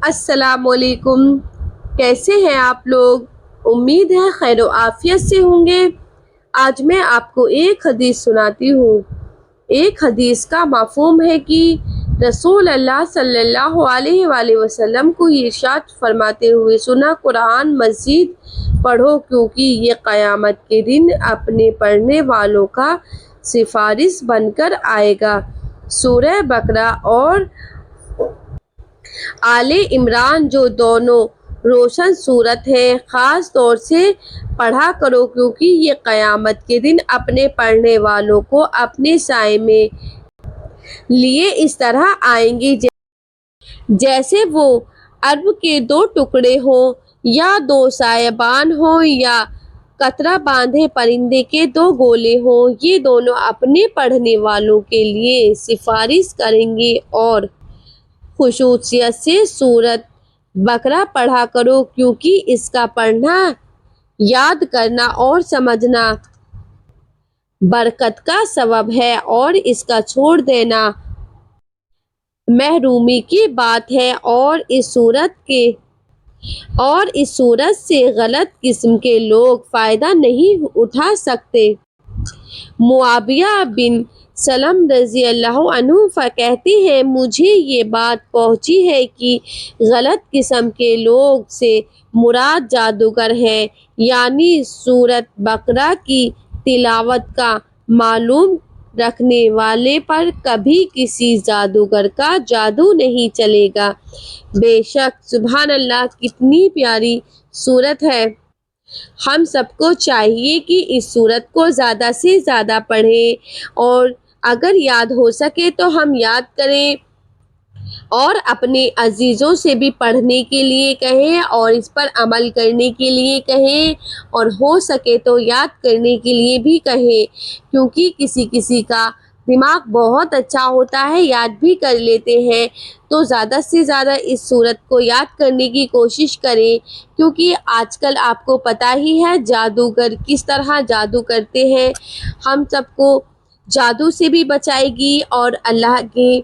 السلام علیکم، کیسے ہیں آپ لوگ؟ امید ہے خیر و عافیت سے ہوں گے۔ آج میں آپ کو ایک حدیث سناتی ہوں۔ ایک حدیث کا مفہوم ہے کہ رسول اللہ صلی اللہ علیہ وآلہ وسلم کو ارشاد فرماتے ہوئے سنا، قرآن مجید پڑھو کیونکہ یہ قیامت کے دن اپنے پڑھنے والوں کا سفارش بن کر آئے گا۔ سورہ بقرہ اور آل عمران جو دونوں روشن سورت ہیں، خاص طور سے پڑھا کرو کیونکہ یہ قیامت کے دن اپنے پڑھنے والوں کو اپنے سائے میں لیے اس طرح آئیں گی جیسے وہ عرب کے دو ٹکڑے ہوں، یا دو سائبان ہوں، یا قطرہ باندھے پرندے کے دو گولے ہوں۔ یہ دونوں اپنے پڑھنے والوں کے لیے سفارش کریں گے۔ اور خصوصیت سے سورۃ بقرہ پڑھا کرو کیونکہ اس کا پڑھنا، یاد کرنا اور سمجھنا برکت کا سبب ہے، اور اس کا چھوڑ دینا محرومی کی بات ہے، اور اس سورت سے غلط قسم کے لوگ فائدہ نہیں اٹھا سکتے۔ معاویہ بن سلم رضی اللہ عنہ کہتے ہیں، مجھے یہ بات پہنچی ہے کہ غلط قسم کے لوگ سے مراد جادوگر ہیں، یعنی سورۃ بقرہ کی تلاوت کا معلوم رکھنے والے پر کبھی کسی جادوگر کا جادو نہیں چلے گا۔ بے شک سبحان اللہ، کتنی پیاری سورت ہے۔ ہم سب کو چاہیے کہ اس سورت کو زیادہ سے زیادہ پڑھیں، اور اگر یاد ہو سکے تو ہم یاد کریں، اور اپنے عزیزوں سے بھی پڑھنے کے لیے کہیں اور اس پر عمل کرنے کے لیے کہیں، اور ہو سکے تو یاد کرنے کے لیے بھی کہیں، کیونکہ کسی کا دماغ بہت اچھا ہوتا ہے، یاد بھی کر لیتے ہیں۔ تو زیادہ سے زیادہ اس سورت کو یاد کرنے کی کوشش کریں، کیونکہ آج کل آپ کو پتہ ہی ہے جادوگر کس طرح جادو کرتے ہیں۔ ہم سب کو جادو سے بھی بچائے گی، اور اللہ کی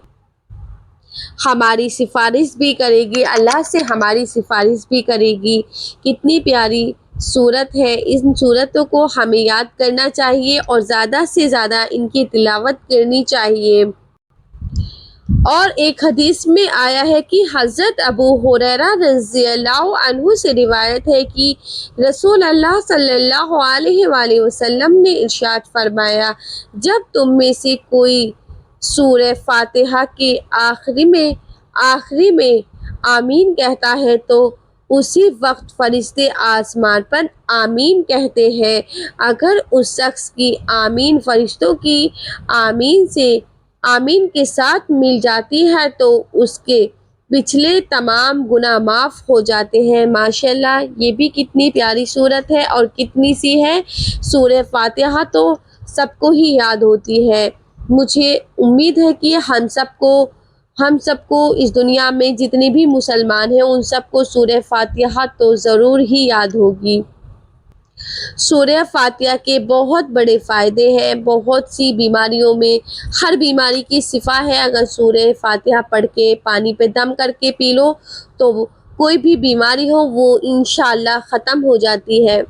ہماری سفارش بھی کرے گی، اللہ سے ہماری سفارش بھی کرے گی۔ کتنی پیاری سورت ہے۔ ان سورتوں کو ہمیں یاد کرنا چاہیے اور زیادہ سے زیادہ ان کی تلاوت کرنی چاہیے۔ اور ایک حدیث میں آیا ہے کہ حضرت ابو ہریرہ رضی اللہ عنہ سے روایت ہے کہ رسول اللہ صلی اللہ علیہ وآلہ وسلم نے ارشاد فرمایا، جب تم میں سے کوئی سورہ فاتحہ کے آخری میں آمین کہتا ہے تو اسی وقت فرشتے آسمان پر آمین کہتے ہیں۔ اگر اس شخص کی آمین فرشتوں کی آمین کے ساتھ مل جاتی ہے تو اس کے پچھلے تمام گناہ معاف ہو جاتے ہیں۔ ماشاءاللہ، یہ بھی کتنی پیاری سورت ہے، اور کتنی سی ہے۔ سورہ فاتحہ تو سب کو ہی یاد ہوتی ہے۔ مجھے امید ہے کہ ہم سب کو اس دنیا میں جتنے بھی مسلمان ہیں ان سب کو سورہ فاتحہ تو ضرور ہی یاد ہوگی۔ سورہ فاتحہ کے بہت بڑے فائدے ہیں، بہت سی بیماریوں میں، ہر بیماری کی شفا ہے۔ اگر سورہ فاتحہ پڑھ کے پانی پہ دم کر کے پی لو تو کوئی بھی بیماری ہو وہ انشاءاللہ ختم ہو جاتی ہے۔